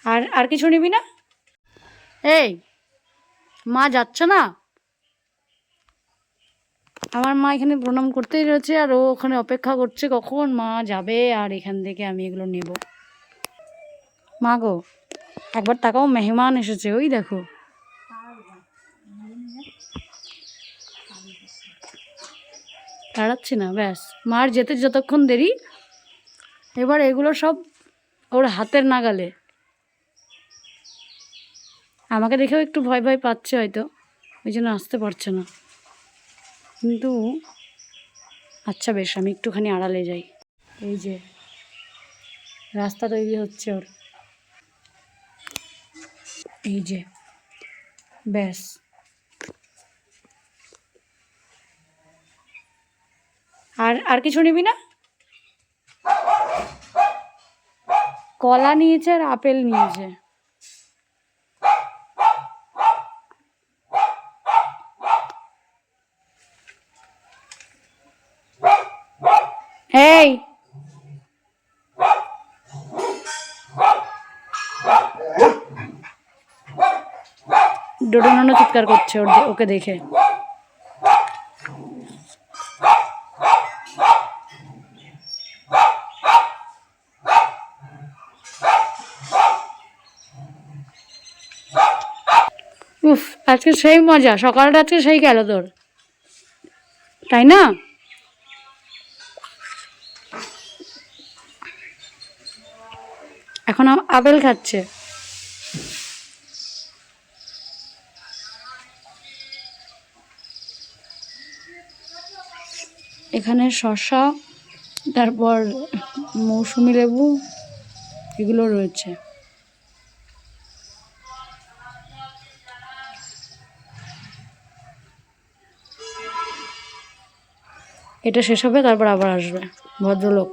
আর আর কিছু নিবি না? এই মা যাচ্ছে না? আমার মা এখানে প্রণাম করতেই রয়েছে আর ও ওখানে অপেক্ষা করছে কখন মা যাবে আর এখান থেকে আমি এগুলো নেব। মা গো একবার তাকাও, মেহমান এসেছে, ওই দেখো। তাড়াচ্ছি না, ব্যাস মার যেতে যতক্ষণ দেরি। এবার এগুলো সব ওর হাতের নাগালে। আমাকে দেখেও একটু ভয় ভয় পাচ্ছে হয়তো, ওই জন্য আসতে পারছে না। কিন্তু আচ্ছা বেশ, আমি একটুখানি আড়ালে যাই। এই যে রাস্তা তৈরি হচ্ছে ওর, এই যে, ব্যাস। আর আর কিছু নিবি না? কলা নিয়েছে আর আপেল নিয়েছে। এই ডোডোনানো চিৎকার করছে ওকে দেখে। উফ, আজকে সেই মজা, সকালটা আজকে সেই গেল তোর, তাই না? এখন আপেল খাচ্ছে। এখানে শসা, তারপর মৌসুমি লেবু, এগুলো রয়েছে। এটা শেষ হবে, তারপর আবার আসবে ভদ্রলোক।